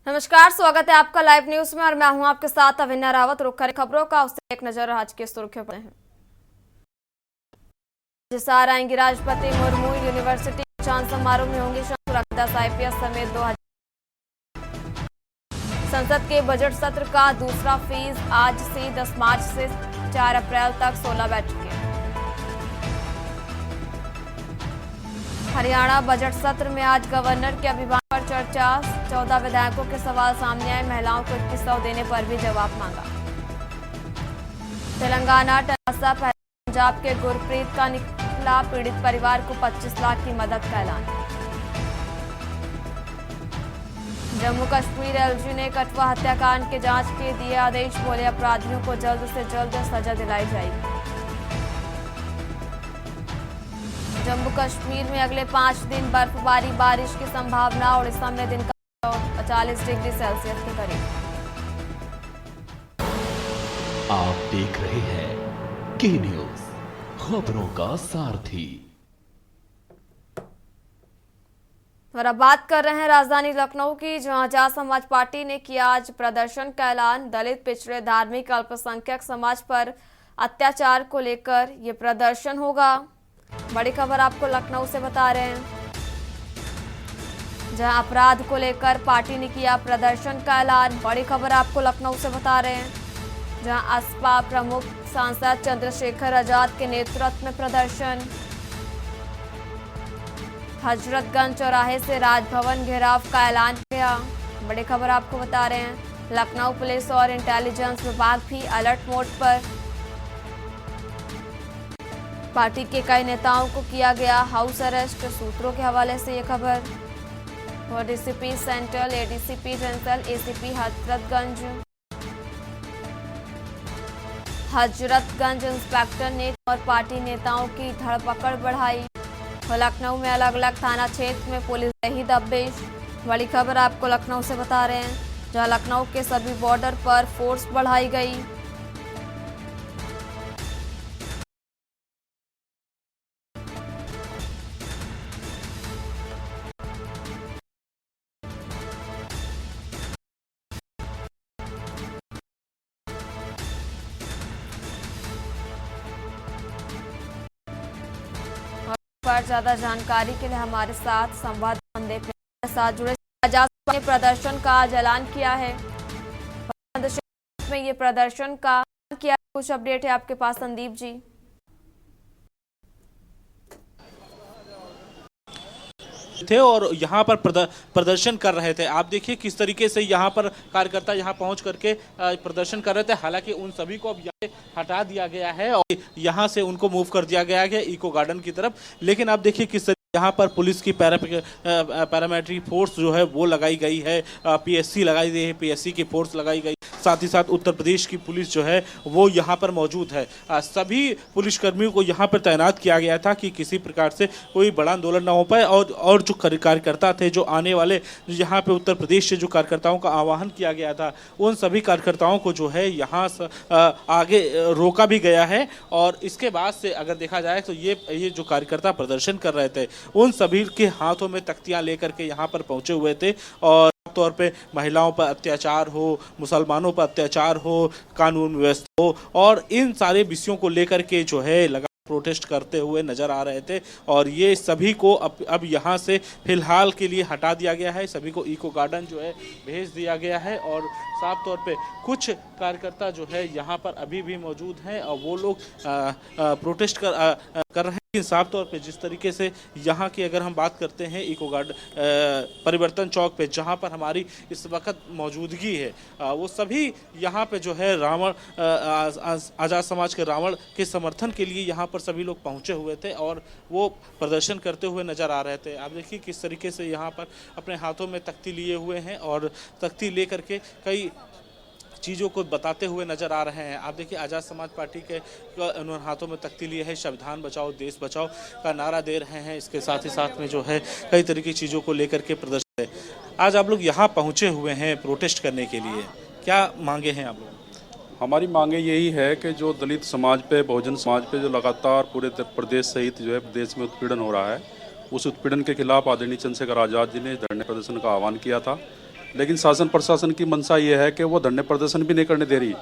नमस्कार, स्वागत है आपका लाइव न्यूज में और मैं हूं आपके साथ अविन्या रावत। रुक करें खबरों का, उससे एक नजर आज की सुर्खियों पर है। जिसार आएंगी राष्ट्रपति मुर्मू, यूनिवर्सिटी दीक्षांत समारोह में होंगी सुरक्षा IPS समेत 2000। संसद के बजट सत्र का दूसरा फेज आज से 10 मार्च से 4 अप्रैल तक 16 बैठकें। हरियाणा बजट सत्र में आज गवर्नर के अभिभाषण पर चर्चा। 14 विधायकों के सवाल सामने आए, महिलाओं को 2100 देने पर भी जवाब मांगा। तेलंगाना टनासा, पंजाब के गुरप्रीत का निकला पीड़ित परिवार को 25 लाख की मदद का ऐलान। जम्मू कश्मीर LG ने कठुआ हत्याकांड के जांच के दिए आदेश, बोले अपराधियों को जल्द से जल्द सजा दिलाई जाएगी। जम्मू कश्मीर में अगले 5 दिन बर्फबारी, बारिश की संभावना। उड़ीसा में दिन का 40 डिग्री सेल्सियस के करीब। आप देख रहे हैं के न्यूज, खबरों का सारथी। और अब बात कर रहे हैं राजधानी लखनऊ की, जहां आजाद समाज पार्टी ने किया आज प्रदर्शन का ऐलान। दलित, पिछड़े, धार्मिक, अल्पसंख्यक समाज पर अत्याचार को लेकर यह प्रदर्शन होगा। बड़ी खबर आपको लखनऊ से बता रहे हैं, जहां अपराध को लेकर पार्टी ने किया प्रदर्शन का ऐलान। बड़ी खबर आपको लखनऊ से बता रहे हैं, जहां असपा प्रमुख सांसद चंद्रशेखर आजाद के नेतृत्व में प्रदर्शन। हजरतगंज चौराहे से राजभवन घेराव का ऐलान किया। बड़ी खबर आपको बता रहे हैं, लखनऊ पुलिस और इंटेलिजेंस विभाग भी अलर्ट मोड पर। पार्टी के कई नेताओं को किया गया हाउस अरेस्ट, सूत्रों के हवाले से ये खबर। और DCP central, ADCP general, ACP Hazratganj inspector ने और पार्टी नेताओं की धरपकड़ बढ़ाई। और लखनऊ में अलग अलग थाना क्षेत्र में पुलिस रही दबिश। बड़ी खबर आपको लखनऊ से बता रहे हैं, जहां लखनऊ के सभी बॉर्डर पर फोर्स बढ़ाई गई। पर ज्यादा जानकारी के लिए हमारे साथ संवाददाता के साथ जुड़े। आजाद ने प्रदर्शन का आज ऐलान किया है, में ये प्रदर्शन का किया, कुछ अपडेट है आपके पास संदीप जी? थे और यहाँ पर प्रदर्शन कर रहे थे। आप देखिए किस तरीके से यहाँ पर कार्यकर्ता यहाँ पहुँच करके प्रदर्शन कर रहे थे। हालांकि उन सभी को अब यहाँ हटा दिया गया है और यहाँ से उनको मूव कर दिया गया है इको गार्डन की तरफ। लेकिन आप देखिए किस यहाँ पर पुलिस की पैरामिलिट्री फोर्स जो है वो लगाई गई है, PSC लगाई गई है, PSC की फोर्स लगाई गई, साथ ही साथ उत्तर प्रदेश की पुलिस जो है वो यहाँ पर मौजूद है। सभी पुलिसकर्मियों को यहाँ पर तैनात किया गया था कि किसी प्रकार से कोई बड़ा आंदोलन ना हो पाए। और जो कार्यकर्ता थे, जो आने वाले यहाँ पे उत्तर प्रदेश से जो कार्यकर्ताओं का आह्वान किया गया था, उन सभी कार्यकर्ताओं को जो है यहाँ आगे रोका भी गया है। और इसके बाद से अगर देखा जाए तो ये जो कार्यकर्ता प्रदर्शन कर रहे थे, उन सभी के हाथों में तख्तियां लेकर के यहाँ पर पहुंचे हुए थे। और तौर पे महिलाओं पर अत्याचार हो, मुसलमानों पर अत्याचार हो, कानून व्यवस्था हो, और इन सारे विषयों को लेकर के जो है लगा प्रोटेस्ट करते हुए नजर आ रहे थे। और ये सभी को अब यहाँ से फिलहाल के लिए हटा दिया गया है, सभी को इको गार्डन जो है भेज दिया गया है। और साफ तौर पे कुछ कार्यकर्ता जो है यहाँ पर अभी भी मौजूद हैं और वो लोग प्रोटेस्ट कर रहे हैं। लेकिन साफ तौर पे जिस तरीके से यहाँ की अगर हम बात करते हैं इको गार्डन परिवर्तन चौक पे, जहाँ पर हमारी इस वक्त मौजूदगी है, वो सभी यहाँ पे जो है रावण आज़ाद समाज के रावण के समर्थन के लिए यहाँ पर सभी लोग पहुँचे हुए थे और वो प्रदर्शन करते हुए नज़र आ रहे थे। आप देखिए किस तरीके से यहाँ पर अपने हाथों में तख्ती लिए हुए हैं और तख्ती ले करके कई चीज़ों को बताते हुए नजर आ रहे हैं। आप देखिए आज़ाद समाज पार्टी के उन्होंने हाथों में तख्ती लिए है, संविधान बचाओ देश बचाओ का नारा दे रहे हैं। इसके साथ ही साथ में जो है कई तरह की चीज़ों को लेकर के प्रदर्शन है। आज आप लोग यहाँ पहुँचे हुए हैं प्रोटेस्ट करने के लिए, क्या मांगे हैं आप लोग? हमारी मांगे यही है कि जो दलित समाज पे, बहुजन समाज पे जो लगातार पूरे प्रदेश सहित जो है देश में उत्पीड़न हो रहा है, उस उत्पीड़न के खिलाफ आदरणीय चंद्रशेखर आज़ाद जी ने धरने प्रदर्शन का आह्वान किया था। लेकिन शासन प्रशासन की मंशा ये है कि वो धरने प्रदर्शन भी नहीं करने दे रही।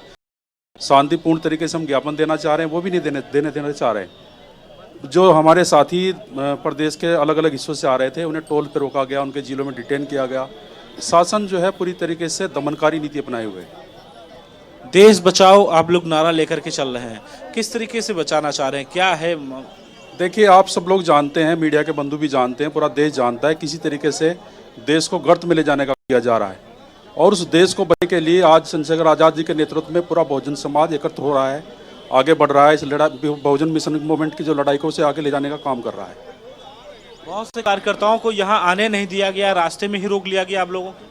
शांतिपूर्ण तरीके से हम ज्ञापन देना चाह रहे हैं, वो भी नहीं देना चाह रहे हैं। जो हमारे साथी प्रदेश के अलग अलग हिस्सों से आ रहे थे, उन्हें टोल पर रोका गया, उनके जिलों में डिटेन किया गया। शासन जो है पूरी तरीके से दमनकारी नीति अपनाए हुए। देश बचाओ आप लोग नारा लेकर के चल रहे हैं, किस तरीके से बचाना चाह रहे हैं, क्या है? देखिए, आप सब लोग जानते हैं, मीडिया के बंधु भी जानते हैं, पूरा देश जानता है, किसी तरीके से देश को गर्त में ले जाने का किया जा रहा है। और उस देश को बचाने के लिए आज चंद्रशेखर आज़ाद जी के नेतृत्व में पूरा बहुजन समाज एकत्र हो रहा है, आगे बढ़ रहा है। इस लड़ाई बहुजन मिशन मूवमेंट की जो लड़ाई को उसे आगे ले जाने का काम कर रहा है। बहुत से कार्यकर्ताओं को यहाँ आने नहीं दिया गया, रास्ते में ही रोक लिया गया आप लोगों को।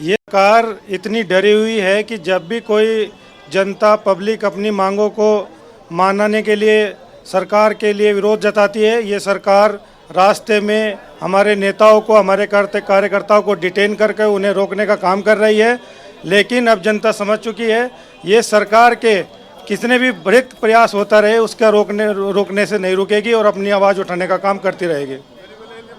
ये सरकार इतनी डरी हुई है कि जब भी कोई जनता पब्लिक अपनी मांगों को मानने के लिए सरकार के लिए विरोध जताती है, ये सरकार रास्ते में हमारे नेताओं को, हमारे कार्यकर्ताओं को डिटेन करके उन्हें रोकने का काम कर रही है। लेकिन अब जनता समझ चुकी है, ये सरकार के कितने भी बड़े प्रयास होता रहे उसका रोकने से नहीं रुकेगी और अपनी आवाज़ उठाने का काम करती रहेगी।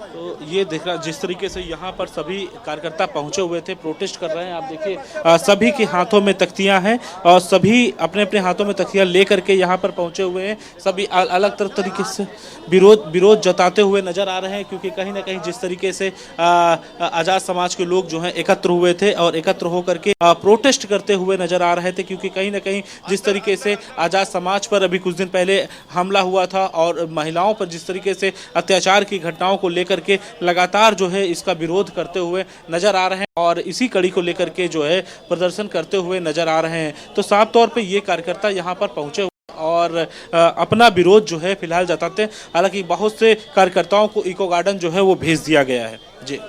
तो ये देख रहा, जिस तरीके से यहाँ पर सभी कार्यकर्ता पहुंचे हुए थे, प्रोटेस्ट कर रहे हैं। आप देखिए सभी के हाथों में तख्तियां हैं और सभी अपने अपने हाथों में तख्तियां लेकर के यहाँ पर पहुंचे हुए हैं। सभी अलग तरीके से विरोध जताते हुए नजर आ रहे हैं, क्योंकि कहीं ना कहीं जिस तरीके से आज़ाद समाज के लोग जो हैं एकत्र हुए थे और एकत्र होकर के प्रोटेस्ट करते हुए नजर आ रहे थे, क्योंकि कहीं ना कहीं जिस तरीके से आज़ाद समाज पर अभी कुछ दिन पहले हमला हुआ था और महिलाओं पर जिस तरीके से अत्याचार की घटनाओं को लेकर के लगातार जो है इसका विरोध करते हुए नजर आ रहे हैं और इसी कड़ी को लेकर के जो है प्रदर्शन करते हुए नजर आ रहे हैं। तो साफ तौर पे ये कार्यकर्ता यहाँ पर पहुंचे हुए और अपना विरोध जो है फिलहाल जताते हैं। हालांकि बहुत से कार्यकर्ताओं को इको गार्डन जो है वो भेज दिया गया है। जी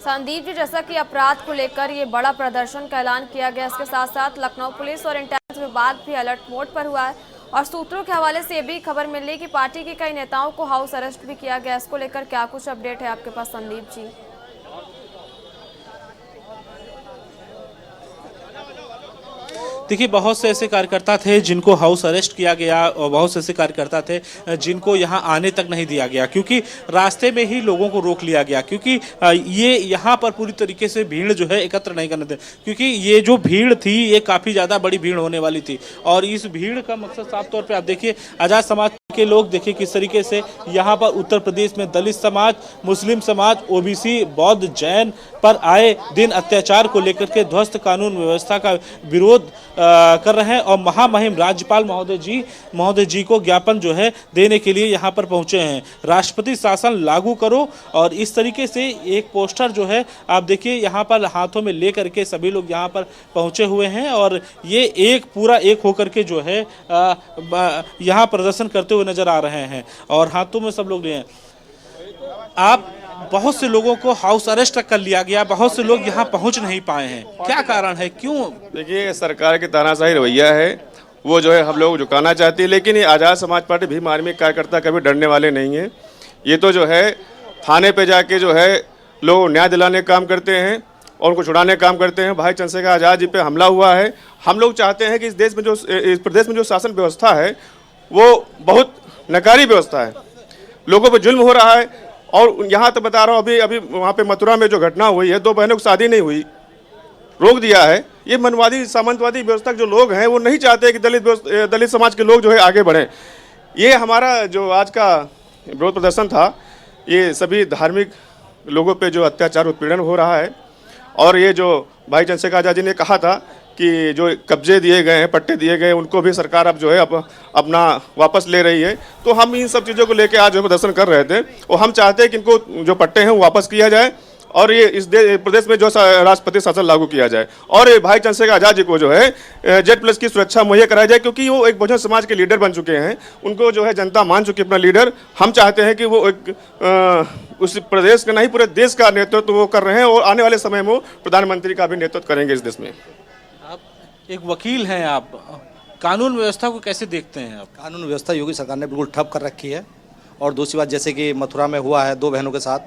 संदीप जी, जैसा कि अपराध को लेकर ये बड़ा प्रदर्शन का ऐलान किया गया, इसके साथ साथ लखनऊ पुलिस और इंटेलिजेंस विभाग भी अलर्ट मोड पर हुआ है और सूत्रों के हवाले से ये भी खबर मिल रही कि पार्टी के कई नेताओं को हाउस अरेस्ट भी किया गया। इसको लेकर क्या कुछ अपडेट है आपके पास संदीप जी? देखिए, बहुत से ऐसे कार्यकर्ता थे जिनको हाउस अरेस्ट किया गया और बहुत से ऐसे कार्यकर्ता थे जिनको यहां आने तक नहीं दिया गया, क्योंकि रास्ते में ही लोगों को रोक लिया गया, क्योंकि ये यहां पर पूरी तरीके से भीड़ जो है एकत्र नहीं करने थे, क्योंकि ये जो भीड़ थी ये काफ़ी ज़्यादा बड़ी भीड़ होने वाली थी। और इस भीड़ का मकसद साफ तौर पर आप देखिए, आज़ाद समाज के लोग देखिए किस तरीके से यहाँ पर उत्तर प्रदेश में दलित समाज, मुस्लिम समाज, ओबीसी, बौद्ध, जैन पर आए दिन अत्याचार को लेकर के ध्वस्त कानून व्यवस्था का विरोध कर रहे हैं और महामहिम राज्यपाल महोदय जी को ज्ञापन जो है देने के लिए यहाँ पर पहुँचे हैं। राष्ट्रपति शासन लागू करो, और इस तरीके से एक पोस्टर जो है आप देखिए यहाँ पर हाथों में ले करके सभी लोग यहाँ पर पहुँचे हुए हैं और ये एक होकर के जो है यहाँ प्रदर्शन करते हुए नजर आ रहे हैं और हाथों में सब लोग लिए हैं। आप बहुत से लोगों को हाउस अरेस्ट कर लिया गया, बहुत से लोग यहाँ पहुँच नहीं पाए हैं, क्या कारण है, क्यों? देखिए, सरकार की तानाशाही रवैया है, वो जो है हम लोग झुकाना चाहती है, लेकिन ये आज़ाद समाज पार्टी भीम आर्मी कार्यकर्ता कभी डरने वाले नहीं हैं। ये तो जो है थाने पे जाके जो है लोग न्याय दिलाने का काम करते हैं और उनको छुड़ाने का काम करते हैं। भाई चंद्रशेखर आज़ाद जी पे हमला हुआ है। हम लोग चाहते हैं कि इस प्रदेश में जो शासन व्यवस्था है वो बहुत नकारी व्यवस्था है, लोगों पर जुल्म हो रहा है। और यहाँ तो बता रहा हूँ, अभी वहाँ पे मथुरा में जो घटना हुई है, 2 बहनों की शादी नहीं हुई, रोक दिया है। ये मनवादी सामंतवादी व्यवस्था के जो लोग हैं वो नहीं चाहते कि दलित समाज के लोग जो है आगे बढ़ें। ये हमारा जो आज का विरोध प्रदर्शन था, ये सभी धार्मिक लोगों पे जो अत्याचार उत्पीड़न हो रहा है और ये जो भाई चंद्रशेखर आज़ाद जी ने कहा था कि जो कब्जे दिए गए हैं, पट्टे दिए गए, उनको भी सरकार अब जो है अपना वापस ले रही है। तो हम इन सब चीज़ों को लेकर आज जो प्रदर्शन कर रहे थे और हम चाहते हैं कि इनको जो पट्टे हैं वो वापस किया जाए और ये इस प्रदेश में जो राष्ट्रपति शासन लागू किया जाए और ये भाई चंद्रशेखर आज़ाद जी को जो है Z+ की सुरक्षा मुहैया कराई जाए, क्योंकि वो एक बहुजन समाज के लीडर बन चुके हैं, उनको जो है जनता मान चुकी है अपना लीडर। हम चाहते हैं कि वो एक उस प्रदेश का नहीं पूरे देश का नेतृत्व वो कर रहे हैं और आने वाले समय में वो प्रधानमंत्री का भी नेतृत्व करेंगे इस देश में। एक वकील हैं आप, कानून व्यवस्था को कैसे देखते हैं आप? कानून व्यवस्था योगी सरकार ने बिल्कुल ठप कर रखी है। और दूसरी बात, जैसे कि मथुरा में हुआ है 2 बहनों के साथ,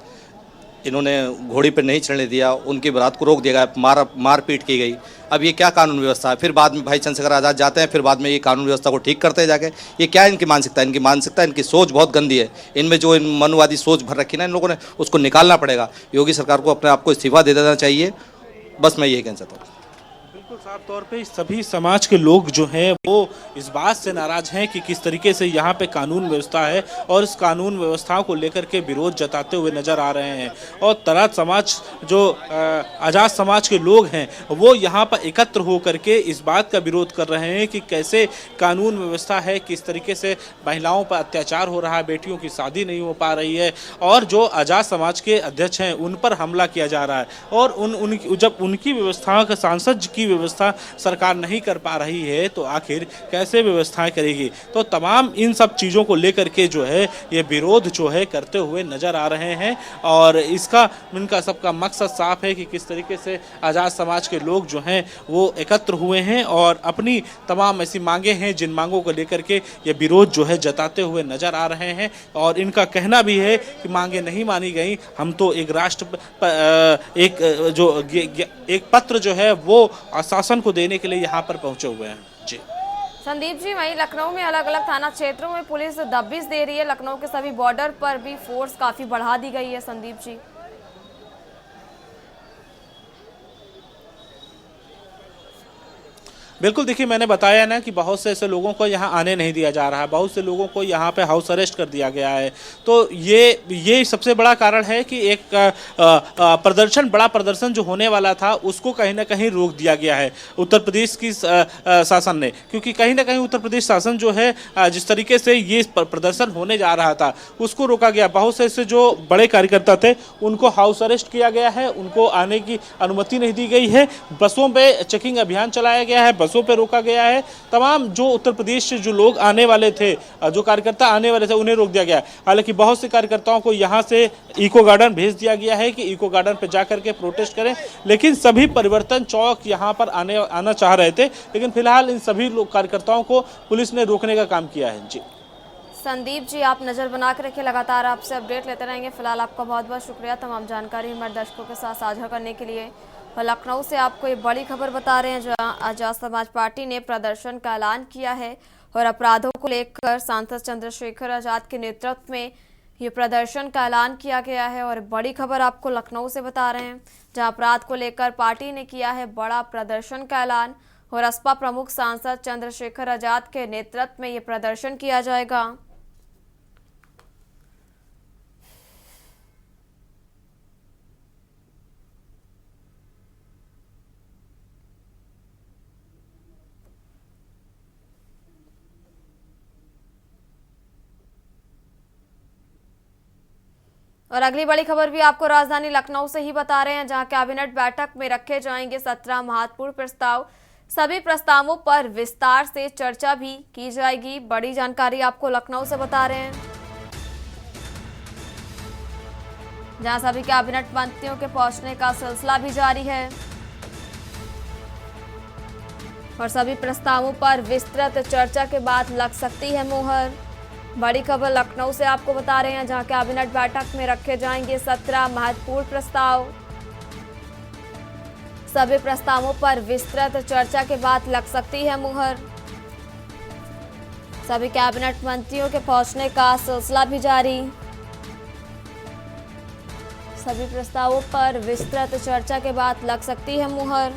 इन्होंने घोड़ी पर नहीं चढ़ने दिया, उनकी बारात को रोक दिया गया, मारपीट की गई। अब ये क्या कानून व्यवस्था है? फिर बाद में भाई चंद्रशेखर आज़ाद जाते हैं, फिर बाद में ये कानून व्यवस्था को ठीक करते जाके। ये क्या इनकी मानसिकता है? इनकी सोच बहुत गंदी है। इनमें जो मनवादी सोच भर रखी ना इन लोगों ने, उसको निकालना पड़ेगा। योगी सरकार को अपने आप को इस्तीफा दे देना चाहिए बस मैं यही कहना चाहता हूँ। बिल्कुल साफ तौर पे सभी समाज के लोग जो हैं वो इस बात से नाराज हैं कि किस तरीके से यहाँ पे कानून व्यवस्था है और इस कानून व्यवस्था को लेकर के विरोध जताते हुए नजर आ रहे हैं। और तरह समाज जो आजाद समाज के लोग हैं वो यहाँ पर एकत्र होकर के इस बात का विरोध कर रहे हैं कि कैसे कानून व्यवस्था है, किस तरीके से महिलाओं पर अत्याचार हो रहा है, बेटियों की शादी नहीं हो पा रही है और जो आजाद समाज के अध्यक्ष हैं उन पर हमला किया जा रहा है और जब उनकी व्यवस्था का सांसद की व्यवस्था सरकार नहीं कर पा रही है तो आखिर कैसे व्यवस्थाएं करेगी। तो तमाम इन सब चीज़ों को लेकर के जो है ये विरोध जो है करते हुए नजर आ रहे हैं और इनका सबका मकसद साफ है कि किस तरीके से आज़ाद समाज के लोग जो हैं वो एकत्र हुए हैं और अपनी तमाम ऐसी मांगे हैं जिन मांगों को लेकर के ये विरोध जो है जताते हुए नजर आ रहे हैं। और इनका कहना भी है कि मांगे नहीं मानी गई, हम तो एक पत्र जो है वो शासन को देने के लिए यहाँ पर पहुंचे हुए हैं। जी संदीप जी, वहीं लखनऊ में अलग अलग थाना क्षेत्रों में पुलिस दबिश दे रही है। लखनऊ के सभी बॉर्डर पर भी फोर्स काफी बढ़ा दी गई है। संदीप जी, बिल्कुल, देखिए मैंने बताया ना कि बहुत से ऐसे लोगों को यहाँ आने नहीं दिया जा रहा है, बहुत से लोगों को यहाँ पे हाउस अरेस्ट कर दिया गया है। तो ये सबसे बड़ा कारण है कि एक बड़ा प्रदर्शन जो होने वाला था उसको कहीं ना कहीं रोक दिया गया है उत्तर प्रदेश की शासन ने, क्योंकि कहीं ना कहीं उत्तर प्रदेश शासन जो है जिस तरीके से ये प्रदर्शन होने जा रहा था उसको रोका गया। बहुत से ऐसे जो बड़े कार्यकर्ता थे उनको हाउस अरेस्ट किया गया है, उनको आने की अनुमति नहीं दी गई है। बसों पर चेकिंग अभियान चलाया गया है, बसों पे रोका गया है। तमाम जो उत्तर प्रदेश से जो लोग आने वाले थे, जो कार्यकर्ता आने वाले थे, उन्हें रोक दिया गया। हालांकि बहुत से कार्यकर्ताओं को यहां से इको गार्डन भेज दिया गया है कि इको गार्डन पे जाकर के प्रोटेस्ट करें, लेकिन सभी परिवर्तन चौक यहां पर आना चाह रहे थे, लेकिन फिलहाल इन सभी कार्यकर्ताओं को पुलिस ने रोकने का काम किया है। जी संदीप जी, आप नज़र बना के रखिए, लगातार आपसे अपडेट लेते रहेंगे। फिलहाल आपका बहुत बहुत शुक्रिया तमाम जानकारी हमारे दर्शकों के साथ साझा करने के लिए। और लखनऊ से आपको ये बड़ी खबर बता रहे हैं जहां आजाद समाज पार्टी ने प्रदर्शन का ऐलान किया है और अपराधों को लेकर सांसद चंद्रशेखर आजाद के नेतृत्व में ये प्रदर्शन का ऐलान किया गया है। और बड़ी खबर आपको लखनऊ से बता रहे हैं जहां अपराध को लेकर पार्टी ने किया है बड़ा प्रदर्शन का ऐलान और असपा प्रमुख सांसद चंद्रशेखर आजाद के नेतृत्व में ये प्रदर्शन किया जाएगा। और अगली बड़ी खबर भी आपको राजधानी लखनऊ से ही बता रहे हैं जहां कैबिनेट बैठक में रखे जाएंगे 17 महत्वपूर्ण प्रस्ताव। सभी प्रस्तावों पर विस्तार से चर्चा भी की जाएगी। बड़ी जानकारी आपको लखनऊ से बता रहे हैं जहां सभी कैबिनेट मंत्रियों के पहुंचने का सिलसिला भी जारी है और सभी प्रस्तावों पर विस्तृत चर्चा के बाद लग सकती है मुहर। बड़ी खबर लखनऊ से आपको बता रहे हैं जहां कैबिनेट बैठक में रखे जाएंगे 17 महत्वपूर्ण प्रस्ताव। सभी प्रस्तावों पर विस्तृत चर्चा के बाद लग सकती है मुहर। सभी कैबिनेट मंत्रियों के पहुंचने का सिलसिला भी जारी। सभी प्रस्तावों पर विस्तृत चर्चा के बाद लग सकती है मुहर।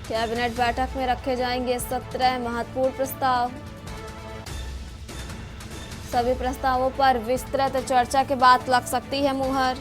कैबिनेट बैठक में रखे जाएंगे 17 महत्वपूर्ण प्रस्ताव। सभी प्रस्तावों पर विस्तृत चर्चा के बाद लग सकती है मुहर।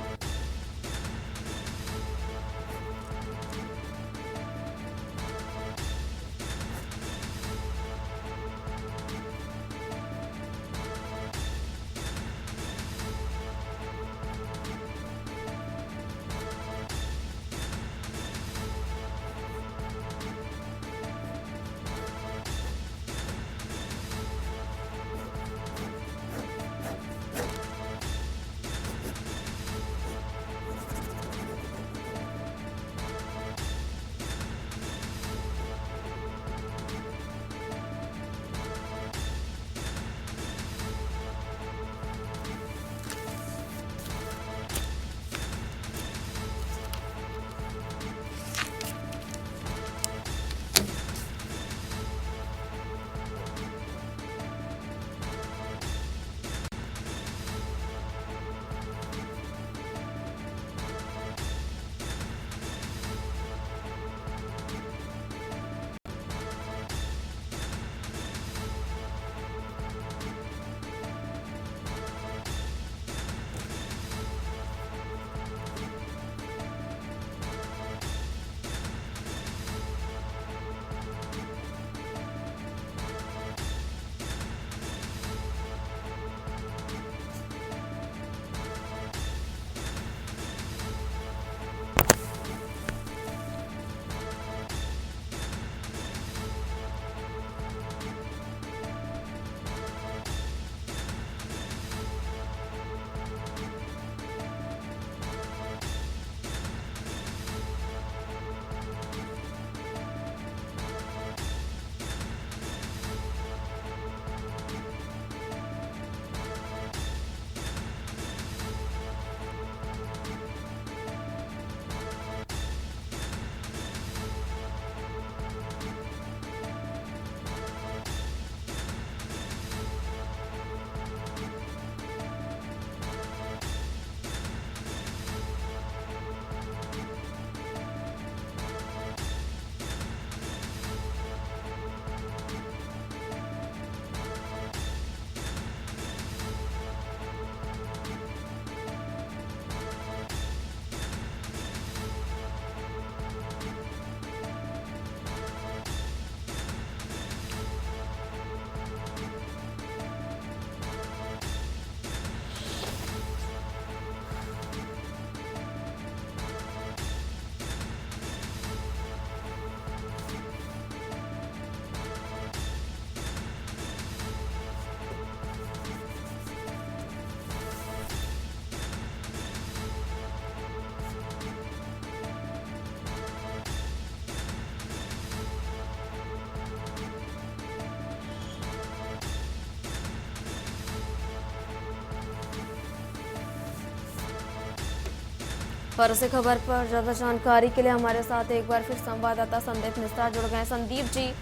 और इसी खबर पर ज्यादा जानकारी के लिए हमारे साथ एक बार फिर संवाददाता संदीप मिश्रा जुड़ गए। संदीप जी,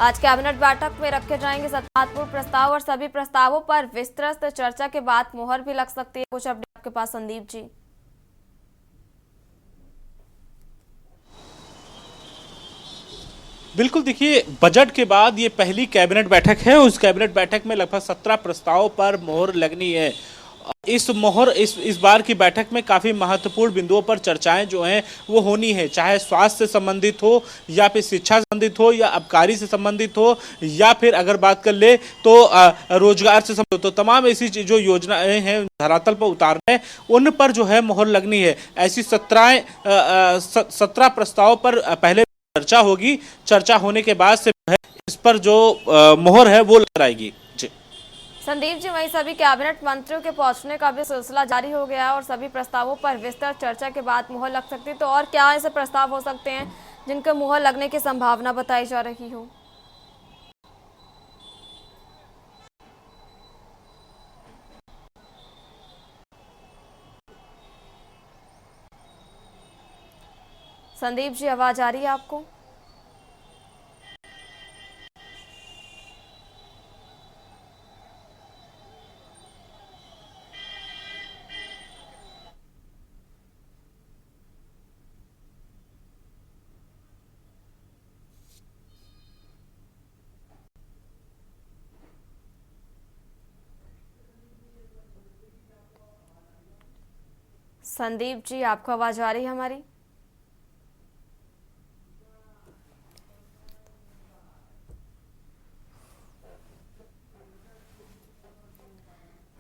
आज कैबिनेट बैठक में रखे जाएंगे महत्वपूर्ण प्रस्ताव और सभी प्रस्तावों पर विस्तृत चर्चा के बाद मोहर भी लग सकती है। कुछ अपडेट आपके पास संदीप जी? बिल्कुल, देखिए बजट के बाद ये पहली कैबिनेट बैठक है। उस कैबिनेट बैठक में लगभग 17 प्रस्तावों पर मोहर लगनी है। इस बार की बैठक में काफ़ी महत्वपूर्ण बिंदुओं पर चर्चाएं जो हैं वो होनी है, चाहे स्वास्थ्य से संबंधित हो या फिर शिक्षा से संबंधित हो या आबकारी से संबंधित हो या फिर अगर बात कर ले तो रोजगार से संबंधित हो। तमाम ऐसी जो योजनाएं हैं धरातल पर उतारना है, उन पर जो है मोहर लगनी है। ऐसी 17 प्रस्तावों पर पहले चर्चा होगी। चर्चा होने के बाद से इस पर जो मोहर है वो लग आएगी। संदीप जी, वहीं सभी कैबिनेट मंत्रियों के पहुंचने का भी सिलसिला जारी हो गया है और सभी प्रस्तावों पर विस्तृत चर्चा के बाद मुहर लग सकती है। तो और क्या ऐसे प्रस्ताव हो सकते हैं जिनके मुहर लगने की संभावना बताई जा रही हो? संदीप जी, आवाज आ रही है आपको? संदीप जी, आपको आवाज आ रही है हमारी?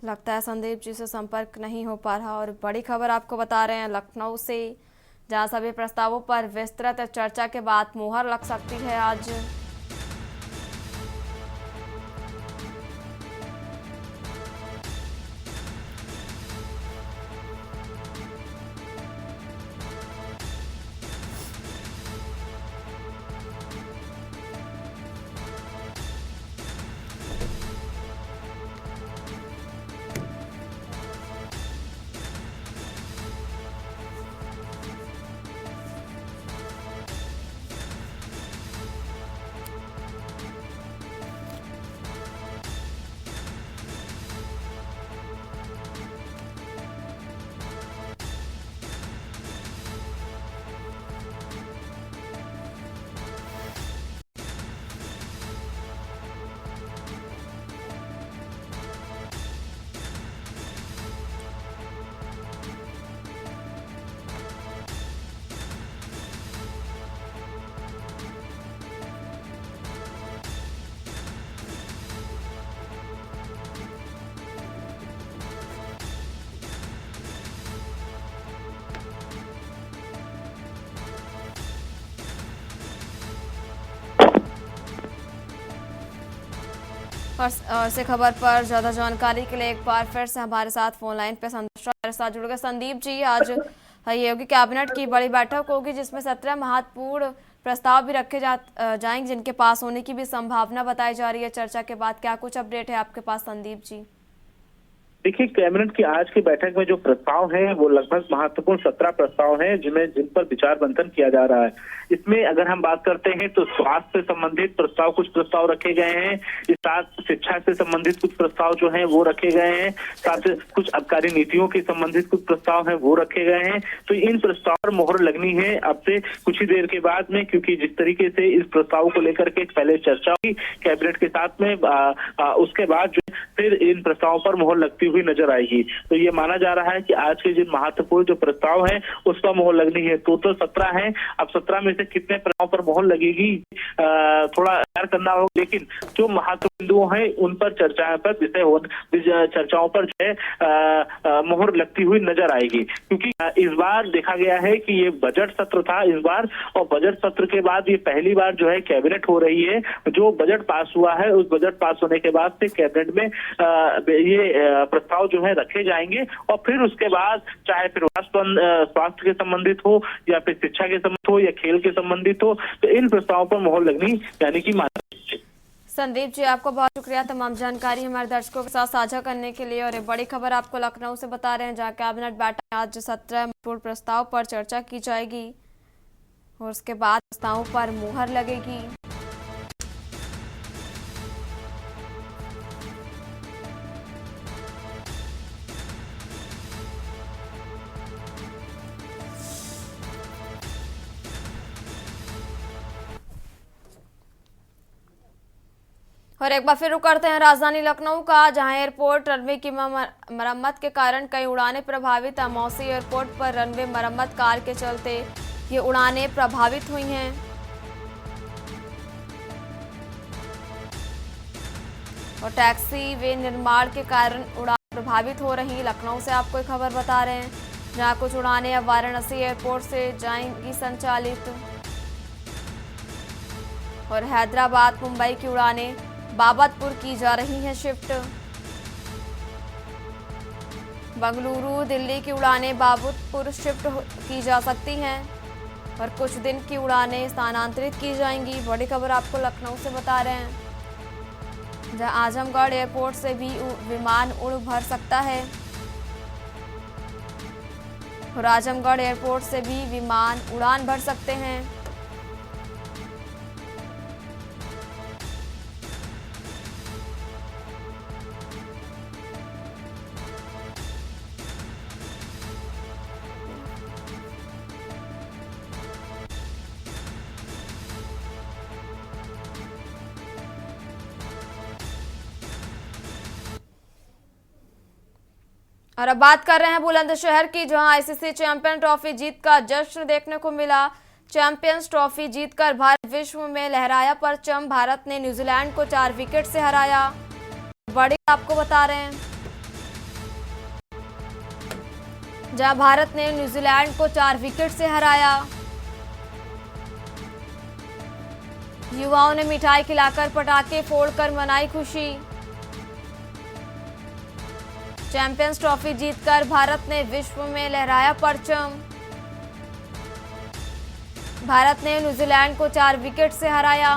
लगता है संदीप जी से संपर्क नहीं हो पा रहा। और बड़ी खबर आपको बता रहे हैं लखनऊ से, जहां सभी प्रस्तावों पर विस्तृत चर्चा के बाद मुहर लग सकती है आज। और इसी खबर पर ज्यादा जानकारी के लिए एक बार फिर से हमारे साथ फोन लाइन पे हमारे साथ जुड़ गए। संदीप जी, आज ये होगी कैबिनेट की बड़ी बैठक होगी जिसमें 17 महत्वपूर्ण प्रस्ताव भी रखे जाएंगे जिनके पास होने की भी संभावना बताई जा रही है। चर्चा के बाद क्या कुछ अपडेट है आपके पास संदीप जी? देखिए, कैबिनेट की आज की बैठक में जो प्रस्ताव हैं वो लगभग महत्वपूर्ण 17 प्रस्ताव हैं जिन पर विचार मंथन किया जा रहा है। इसमें अगर हम बात करते हैं तो स्वास्थ्य से संबंधित प्रस्ताव, कुछ प्रस्ताव रखे गए हैं। इस साथ शिक्षा से संबंधित कुछ प्रस्ताव जो हैं वो रखे गए हैं। साथ कुछ आबकारी नीतियों के संबंधित कुछ प्रस्ताव हैं वो रखे गए हैं। तो इन प्रस्ताव पर मोहर लगनी है अब से कुछ ही देर के बाद में, क्योंकि जिस तरीके से इस प्रस्ताव को लेकर के पहले चर्चा हुई कैबिनेट के साथ में, उसके बाद जो फिर इन प्रस्तावों पर मोहर लगती हुई नजर आएगी। तो ये माना जा रहा है कि आज के जिन महत्वपूर्ण जो प्रस्ताव हैं उस पर मोहर लगनी है। टोटल 17 हैं। अब 17 में से कितने प्रस्ताव पर मोहर लगेगी थोड़ा विचार करना होगा, लेकिन जो महत्वपूर्ण बिंदु हैं उन पर चर्चाओं पर जो है मोहर लगती हुई नजर आएगी। क्योंकि इस बार देखा गया है कि ये बजट सत्र था इस बार, और बजट सत्र के बाद ये पहली बार जो है कैबिनेट हो रही है। जो बजट पास हुआ है उस बजट पास होने के बाद से कैबिनेट में ये प्रस्ताव जो है रखे जाएंगे और फिर उसके बाद चाहे फिर स्वास्थ्य के संबंधित हो या फिर शिक्षा के संबंधित हो या खेल के संबंधित हो, तो इन प्रस्तावों पर मोहर लगनी यानी कि संदीप जी, आपको बहुत शुक्रिया तमाम जानकारी हमारे दर्शकों के साथ साझा करने के लिए। और एक बड़ी खबर आपको लखनऊ से बता रहे हैं, जहां कैबिनेट बैठक में आज 17 महत्वपूर्ण प्रस्ताव पर चर्चा की जाएगी और उसके बाद प्रस्तावों पर मुहर लगेगी। और एक बार फिर रुक करते हैं राजधानी लखनऊ का, जहां एयरपोर्ट रनवे की मरम्मत के कारण कई उड़ानें प्रभावित। मौसी एयरपोर्ट पर रनवे मरम्मत कार्य के चलते ये उड़ानें प्रभावित हुई हैं। और टैक्सी वे निर्माण के कारण उड़ान प्रभावित हो रही। लखनऊ से आपको एक खबर बता रहे हैं, जहां कुछ उड़ानें अब वाराणसी एयरपोर्ट से जाएंगी संचालित। और हैदराबाद मुंबई की उड़ानें बाबतपुर की जा रही हैं शिफ्ट। बंगलुरु दिल्ली की उड़ानें बाबतपुर शिफ्ट की जा सकती हैं और कुछ दिन की उड़ानें स्थानांतरित की जाएंगी। बड़ी खबर आपको लखनऊ से बता रहे हैं, जहां आजमगढ़ एयरपोर्ट से भी विमान उड़ भर सकता है और आजमगढ़ एयरपोर्ट से भी विमान उड़ान भर सकते हैं। और अब बात कर रहे हैं बुलंदशहर की, जहां आईसीसी चैंपियन ट्रॉफी जीत का जश्न देखने को मिला। चैंपियंस ट्रॉफी जीतकर भारत विश्व में लहराया परचम। भारत ने न्यूजीलैंड को 4 विकेट से हराया। बड़ी आपको बता रहे हैं, जहां भारत ने न्यूजीलैंड को 4 विकेट से हराया। युवाओं ने मिठाई खिलाकर पटाखे फोड़कर मनाई खुशी। चैंपियंस ट्रॉफी जीतकर भारत ने विश्व में लहराया परचम। भारत ने न्यूजीलैंड को 4 विकेट से हराया।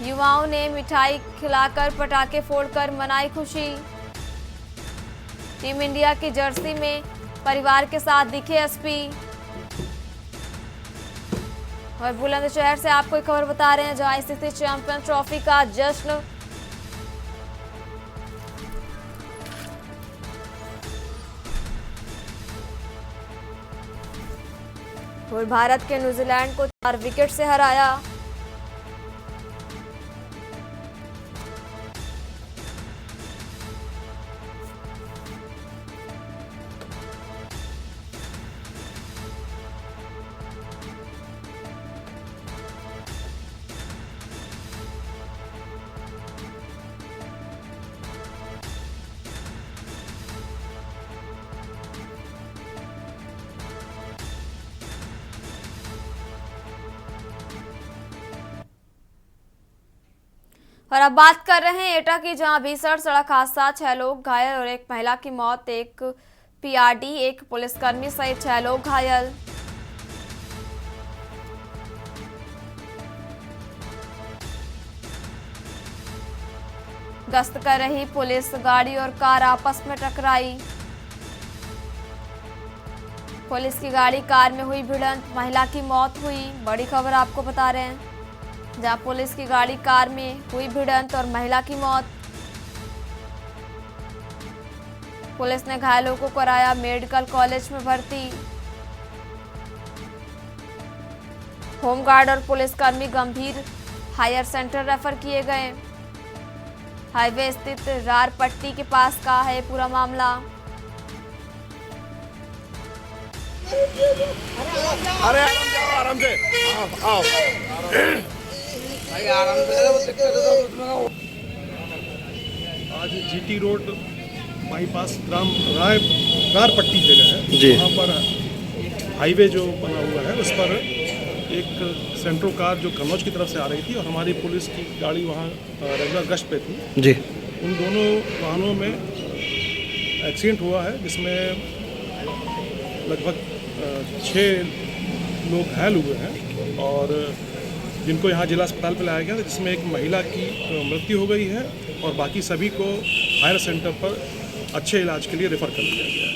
युवाओं ने मिठाई खिलाकर पटाखे फोड़कर मनाई खुशी। टीम इंडिया की जर्सी में परिवार के साथ दिखे एसपी। और बुलंदशहर से आपको एक खबर बता रहे हैं, जहां आईसीसी चैंपियन ट्रॉफी का जश्न और भारत के न्यूजीलैंड को 4 विकेट से हराया। और अब बात कर रहे हैं एटा की, जहां भीषण सड़क हादसा, 6 लोग घायल और एक महिला की मौत। एक पीआरडी, एक पुलिसकर्मी सहित 6 लोग घायल। गश्त कर रही पुलिस गाड़ी और कार आपस में टकराई। पुलिस की गाड़ी कार में हुई भिड़ंत, महिला की मौत हुई। बड़ी खबर आपको बता रहे हैं, जहां पुलिस की गाड़ी कार में हुई भिड़ंत और महिला की मौत। पुलिस ने घायलों को कराया मेडिकल कॉलेज में भर्ती। होमगार्ड और पुलिसकर्मी गंभीर हायर सेंटर रेफर किए गए। हाईवे स्थित रार पट्टी के पास का है पूरा मामला। अरे आराम से आओ आज जीटी रोड बाईपास ग्राम रार पट्टी जगह है जी, वहाँ पर हाईवे जो बना हुआ है उस पर एक सेंट्रो कार जो कन्नौज की तरफ से आ रही थी और हमारी पुलिस की गाड़ी वहाँ रेगुलर गश्त पे थी जी। उन दोनों वाहनों में एक्सीडेंट हुआ है, जिसमें लगभग 6 लोग घायल हुए हैं और जिनको यहाँ जिला अस्पताल पर लाया गया था, जिसमें एक महिला की मृत्यु हो गई है और बाकी सभी को हायर सेंटर पर अच्छे इलाज के लिए रेफर कर दिया गया है।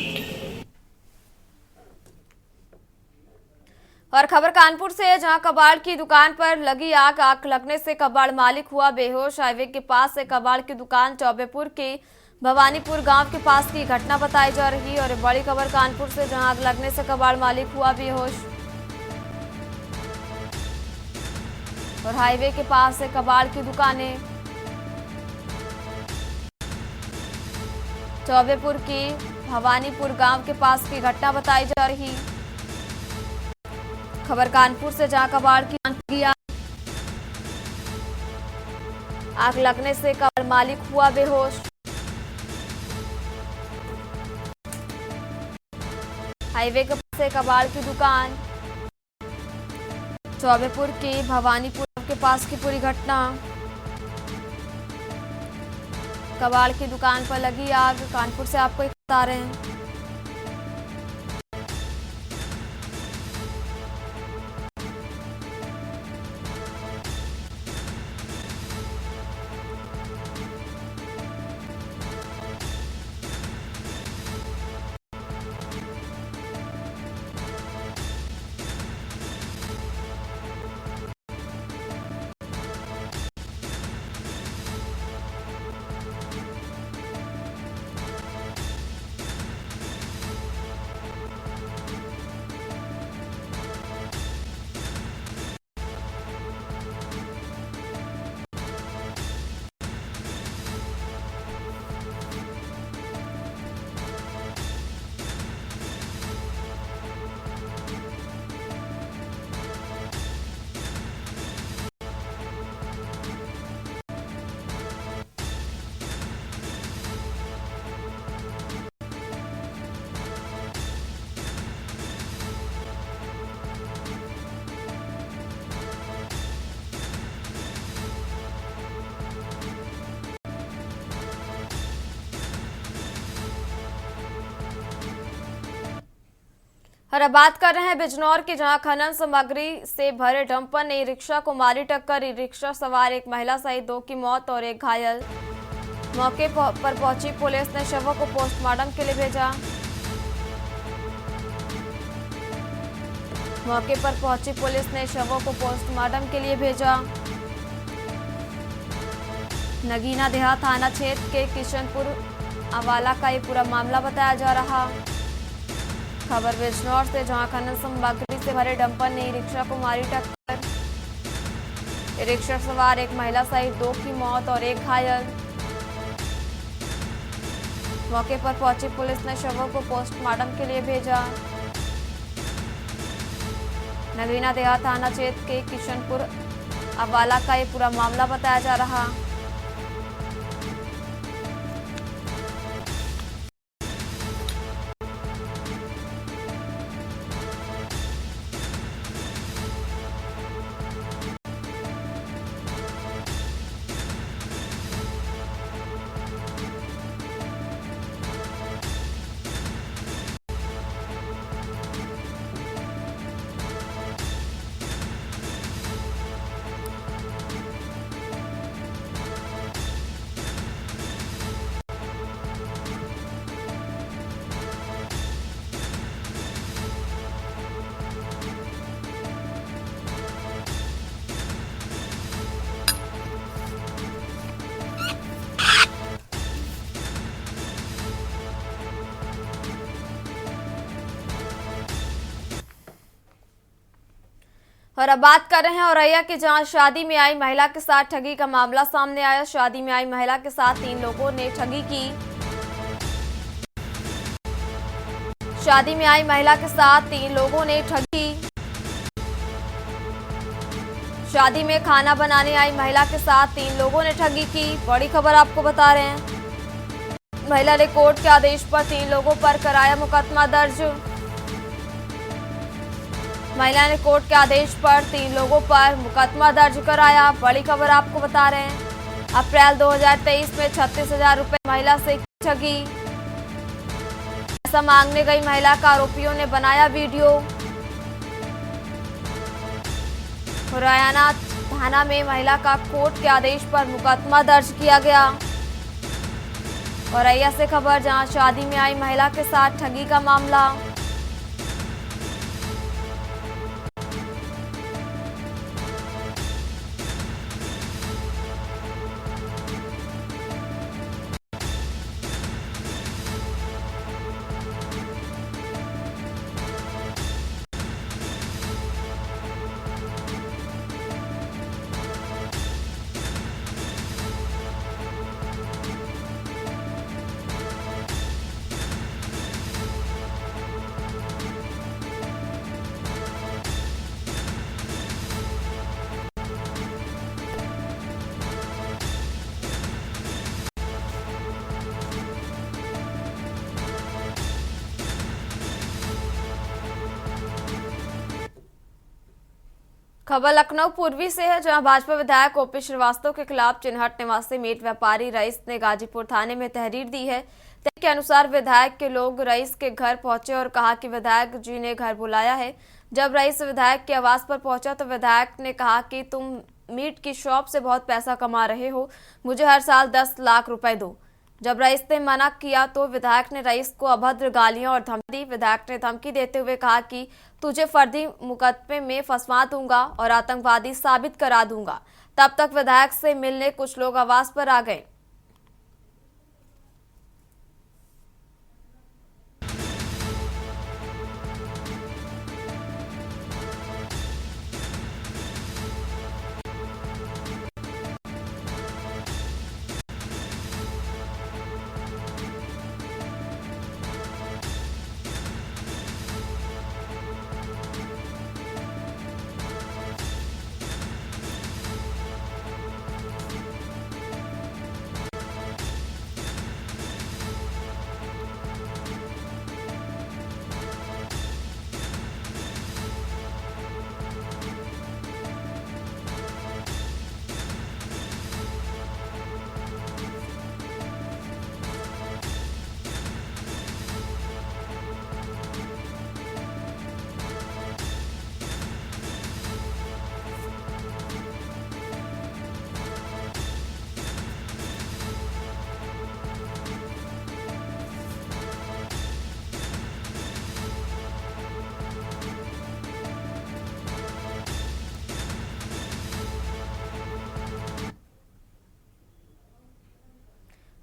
और खबर कानपुर से है, जहां कबाड़ की दुकान पर लगी आग लगने से कबाड़ मालिक हुआ बेहोश। हाईवे के पास से कबाड़ की दुकान चौबेपुर के भवानीपुर गांव के पास की घटना बताई जा रही है। और बड़ी खबर कानपुर से, जहां आग लगने से कबाड़ मालिक हुआ बेहोश। और हाईवे के पास से कबाड़ की दुकानें चौबेपुर की भवानीपुर गांव के पास की घटना बताई जा रही। खबर कानपुर से, जहां कबाड़ की आग लगने से कबाड़ मालिक हुआ बेहोश। हाईवे के पास से कबाड़ की दुकान चौबेपुर की भवानीपुर के पास की पूरी घटना। कबाड़ की दुकान पर लगी आग, कानपुर से आपको बता रहे हैं। और अब बात कर रहे हैं बिजनौर की, जहां खनन सामग्री से भरे डंपर ने रिक्शा को मारी टक्कर। रिक्शा सवार एक महिला सहित 2 की मौत और 1 घायल। मौके पर पहुंची पुलिस ने शवों को पोस्टमार्टम के लिए भेजा। मौके पर पहुंची पुलिस ने शवों को पोस्टमार्टम के लिए भेजा। नगीना देहात थाना क्षेत्र के किशनपुर अवाला का ये पूरा मामला बताया जा रहा। खबर बिजनौर से, जहां खनन सामग्री से भरे डंपर ने रिक्शा को मारी टक्कर। रिक्शा सवार एक महिला सहित 2 की मौत और 1 घायल। मौके पर पहुंची पुलिस ने शवों को पोस्टमार्टम के लिए भेजा। नगीना देहात थाना क्षेत्र के किशनपुर अवाला का ये पूरा मामला बताया जा रहा। और अब बात कर रहे हैं औरैया की, जहां शादी में आई महिला के साथ ठगी का मामला सामने आया। शादी में आई महिला के साथ 3 लोगों ने ठगी की। शादी में आई महिला के साथ 3 लोगों ने ठगी। शादी में खाना बनाने आई महिला के साथ 3 लोगों ने ठगी की। बड़ी खबर आपको बता रहे हैं, महिला ने कोर्ट के आदेश पर 3 लोगों पर कराया मुकदमा दर्ज। महिला ने कोर्ट के आदेश पर 3 लोगों पर मुकदमा दर्ज कराया। बड़ी खबर आपको बता रहे हैं, अप्रैल 2023 में 36,000 रुपए महिला से ठगी। पैसा मांगने गई महिला का आरोपियों ने बनाया वीडियो। मुरैना थाना में महिला का कोर्ट के आदेश पर मुकदमा दर्ज किया गया। औरैया से खबर, जहां शादी में आई महिला के साथ ठगी का मामला। खबर लखनऊ पूर्वी से है, जहां भाजपा विधायक ओपी श्रीवास्तव के खिलाफ चिन्हट निवासी मीट व्यापारी रईस ने गाजीपुर थाने में तहरीर दी है। तहरीर के अनुसार विधायक के लोग रईस के घर पहुंचे और कहा कि विधायक जी ने घर बुलाया है। जब रईस विधायक के आवास पर पहुंचा तो विधायक ने कहा कि तुम मीट की शॉप से बहुत पैसा कमा रहे हो, मुझे हर साल 10 लाख रुपए दो। जब रईस ने मना किया तो विधायक ने रईस को अभद्र गालियां और धमकी दी। विधायक ने धमकी देते हुए कहा कि तुझे फर्जी मुकदमे में फंसवा दूंगा और आतंकवादी साबित करा दूंगा। तब तक विधायक से मिलने कुछ लोग आवास पर आ गए।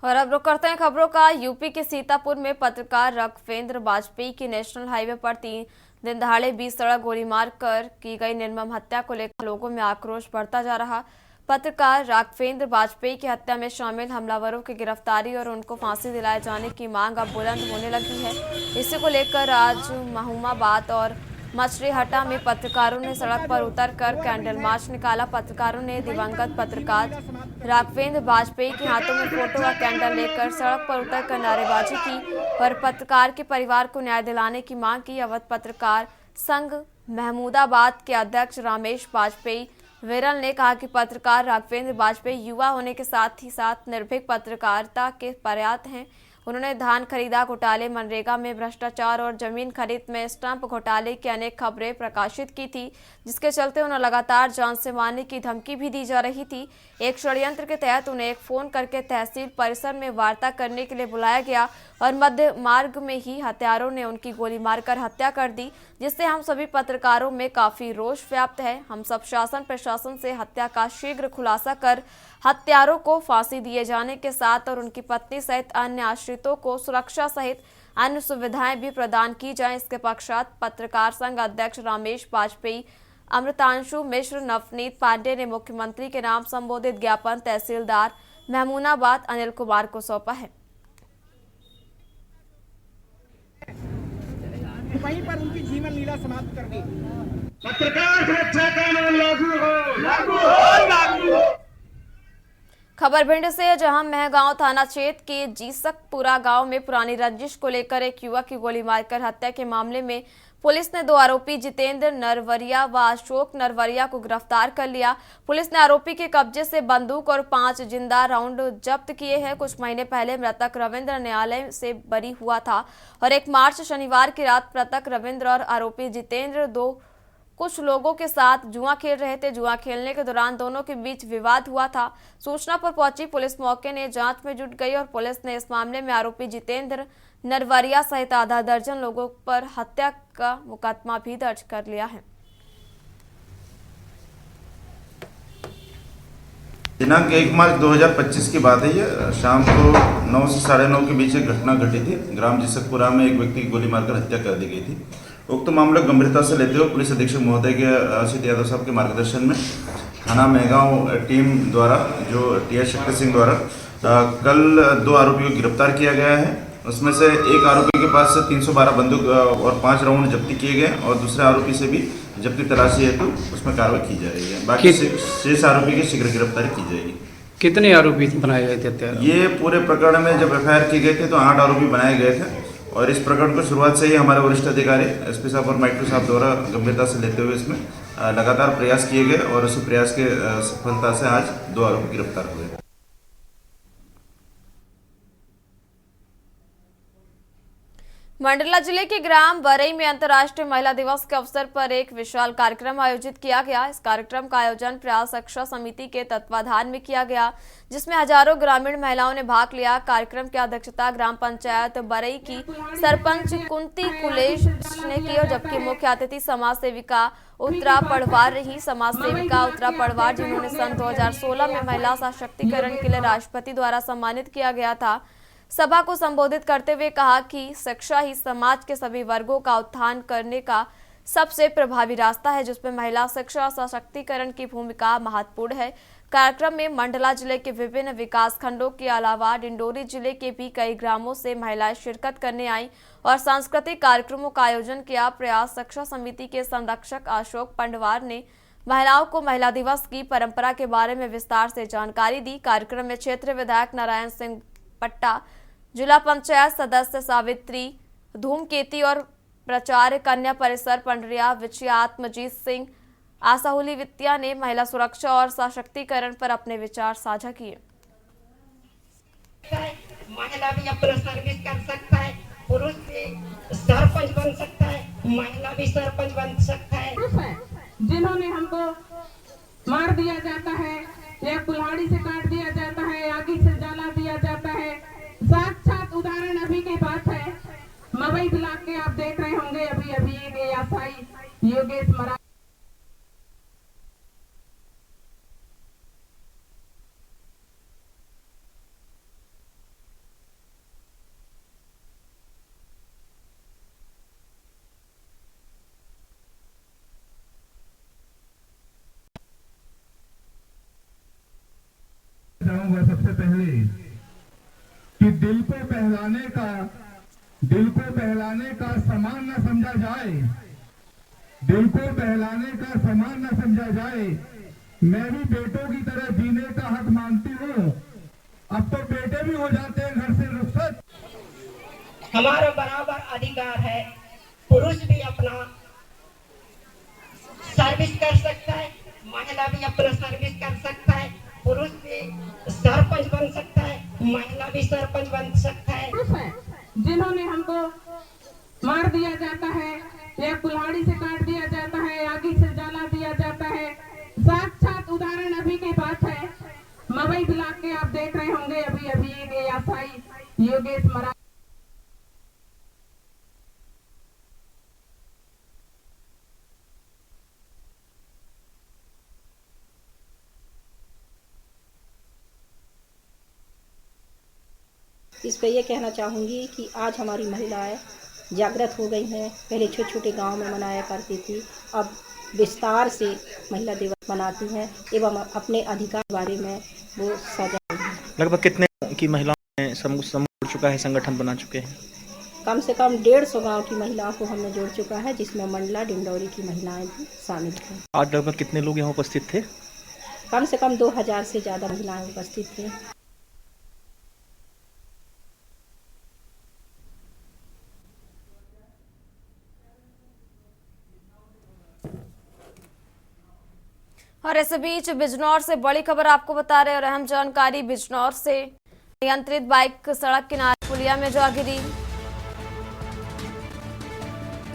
और अब रुक करते हैं खबरों का। यूपी के सीतापुर में पत्रकार राघवेंद्र वाजपेयी की नेशनल हाईवे पर 3 दिन दहाड़े 20 सड़क गोली मारकर की गई निर्मम हत्या को लेकर लोगों में आक्रोश बढ़ता जा रहा। पत्रकार राघवेंद्र वाजपेयी की हत्या में शामिल हमलावरों की गिरफ्तारी और उनको फांसी दिलाए जाने की मांग अब बुलंद होने लगी है। इसी को लेकर आज महूमाबाद और मछलीहटा में पत्रकारों ने सड़क पर उतरकर कैंडल मार्च निकाला। पत्रकारों ने दिवंगत पत्रकार राघवेंद्र वाजपेयी के हाथों में फोटो व कैंडल लेकर सड़क पर उतरकर नारेबाजी की और पत्रकार के परिवार को न्याय दिलाने की मांग की। अवध पत्रकार संघ महमूदाबाद के अध्यक्ष रामेश वाजपेयी विरल ने कहा कि पत्रकार राघवेंद्र वाजपेयी युवा होने के साथ ही साथ निर्भीक पत्रकारिता के प्रयात हैं। उन्होंने धान खरीदा घोटाले, मनरेगा में भ्रष्टाचार और जमीन खरीद में स्टंप घोटाले की अनेक खबरें प्रकाशित की थी, जिसके चलते उन्हें लगातार जान से मारने की धमकी भी दी जा रही थी। एक षड्यंत्र के तहत उन्हें एक फोन करके तहसील परिसर में वार्ता करने के लिए बुलाया गया और मध्य मार्ग में ही हत्यारों ने उनकी गोली मारकर हत्या कर दी, जिससे हम सभी पत्रकारों में काफी रोष व्याप्त है। हम सब शासन प्रशासन से हत्या का शीघ्र खुलासा कर हत्यारों को फांसी दिए जाने के साथ और उनकी पत्नी सहित अन्य आश्रितों को सुरक्षा सहित अन्य सुविधाएं भी प्रदान की जाएं। इसके पश्चात पत्रकार संघ अध्यक्ष रामेश वाजपेयी, अमृतांशु मिश्र, नवनीत पांडे ने मुख्यमंत्री के नाम संबोधित ज्ञापन तहसीलदार महमूनाबाद अनिल कुमार को सौंपा है। वहीं पर उनकी जीवन लीला समाप्त कर दी। पत्रकार सुरक्षा कानून लागू हो, लागू हो, लागू हो। खबर भिंड से है, जहां महगांव थाना क्षेत्र के जीसकपुरा गांव में पुरानी रंजिश को लेकर एक युवक की गोली मारकर हत्या के मामले में पुलिस ने 2 आरोपी जितेंद्र नरवरिया व अशोक नरवरिया को गिरफ्तार कर लिया। पुलिस ने आरोपी के कब्जे से बंदूक और 5 जिंदा राउंड जब्त किए हैं। कुछ महीने पहले मृतक रविंद्र न्यायालय से बरी हुआ था और 1 मार्च शनिवार की रात मृतक रविंद्र और आरोपी जितेंद्र 2 कुछ लोगों के साथ जुआ खेल रहे थे। जुआ खेलने के दौरान दोनों के बीच विवाद हुआ था। सूचना पर पहुंची पुलिस मौके ने जांच में जुट गई और पुलिस ने इस मामले में आरोपी जितेंद्र नरवरिया सहित आधा दर्जन लोगों पर हत्या का मुकदमा भी दर्ज कर लिया है। दिनांक 1 मार्च 2025 की बात है। ये शाम को 9 से 9:30 के बीच एक घटना घटी थी। ग्राम जिसकपुरा में एक व्यक्ति की गोली मारकर हत्या कर दी गई थी। उक्त मामला गंभीरता से लेते हुए पुलिस अधीक्षक महोदय के असित यादव साहब के मार्गदर्शन में थाना मेहगांव टीम द्वारा, जो टीएस शक्ति सिंह द्वारा, कल 2 आरोपियों को गिरफ्तार किया गया है। उसमें से एक आरोपी के पास से 312 बंदूक और 5 राउंड जब्ती किए गए और दूसरे आरोपी से भी जब्ती तलाशी है तो उसमें कार्रवाई की जा रही है। बाकी शेष आरोपी की शीघ्र गिरफ्तारी की जाएगी। कितने आरोपी बनाए गए थे? ये पूरे प्रकरण में जब एफआईआर की गई थी तो 8 आरोपी बनाए गए थे और इस प्रकरण को शुरुआत से ही हमारे वरिष्ठ अधिकारी एसपी साहब और माइक्रो साहब द्वारा गंभीरता से लेते हुए इसमें लगातार प्रयास किए गए और उसी प्रयास के सफलता से आज 2 आरोपी गिरफ्तार हुए। मंडला जिले के ग्राम बरई में अंतर्राष्ट्रीय महिला दिवस के अवसर पर एक विशाल कार्यक्रम आयोजित किया गया। इस कार्यक्रम का आयोजन प्रयास रक्षा समिति के तत्वाधान में किया गया, जिसमें हजारों ग्रामीण महिलाओं ने भाग लिया। कार्यक्रम की अध्यक्षता ग्राम पंचायत बरई की सरपंच कुंती कुलेश ने की और जबकि मुख्य अतिथि समाज सेविका उत्तरा पड़वार रही। समाज सेविका उत्तरा पड़वार, जिन्होंने सन 2016 में महिला सशक्तिकरण के लिए राष्ट्रपति द्वारा सम्मानित किया गया था, सभा को संबोधित करते हुए कहा कि शिक्षा ही समाज के सभी वर्गों का उत्थान करने का सबसे प्रभावी रास्ता है, जिसमें महिला शिक्षा सशक्तिकरण की भूमिका महत्वपूर्ण है। कार्यक्रम में मंडला जिले के विभिन्न विकास खंडों के अलावा डिंडोरी जिले के भी कई ग्रामों से महिलाएं शिरकत करने आई और सांस्कृतिक कार्यक्रमों का आयोजन किया। प्रयास शिक्षा समिति के संरक्षक अशोक पंडवार ने महिलाओं को महिला दिवस की परंपरा के बारे में विस्तार से जानकारी दी। कार्यक्रम में क्षेत्रीय विधायक नारायण सिंह पट्टा, जिला पंचायत सदस्य सावित्री धूमकेती और प्राचार्य कन्या परिसर पंडरिया विजया आत्मजीत सिंह आसाहुली वित्तिया ने महिला सुरक्षा और सशक्तिकरण पर अपने विचार साझा किए। महिला भी अपना सर्विस कर सकता है, पुरुष भी सरपंच बन सकता है, महिला भी सरपंच बन सकता है। जिन्होंने हमको मार दिया जाता है या कुल्हाड़ी से काट दिया जाता है, आगे से जला दिया जाता है, साक्षात उदाहरण अभी की बात है। मवई ब्लॉक के आप देख रहे होंगे अभी एएसआई योगेश मरा सबसे पहले कि दिल को बहलाने का सामान न समझा जाए, दिल को बहलाने का सामान न समझा जाए। मैं भी बेटों की तरह जीने का हक मानती हूँ। अब तो बेटे भी हो जाते हैं घर से रुखसत। हमारा बराबर अधिकार है, पुरुष भी अपना सर्विस कर सकता है, महिला भी अपना सर्विस कर सकता है, पुरुष भी सरपंच बन सकता है, महिला भी सरपंच बन सकता है। जिन्होंने हमको मार दिया जाता है या कुल्हाड़ी से काट दिया जाता है, आगे से जला दिया जाता है, साक्षात उदाहरण अभी की बात है। मवई ब्लॉक के आप देख रहे होंगे अभी एएसआई योगेश मरा इस पे ये कहना चाहूँगी कि आज हमारी महिलाएं जागृत हो गई हैं। पहले छोटे छोटे गांव में मनाया करती थी, अब विस्तार से महिला दिवस मनाती हैं एवं अपने अधिकार के बारे में वो सजग हैं। लगभग कितने की महिलाओं ने समूह चुका है, संगठन बना चुके हैं? कम से कम 150 गाँव की महिलाओं को हमने जोड़ चुका है, जिसमें मंडला डिंडौरी की महिलाएं भी शामिल हैं। आज लगभग कितने लोग यहाँ उपस्थित थे? कम से कम 2000 से ज़्यादा महिलाएं उपस्थित थी। और इस बीच बिजनौर से बड़ी खबर आपको बता रहे और अहम जानकारी बिजनौर से। नियंत्रित बाइक सड़क किनारे पुलिया में जा गिरी।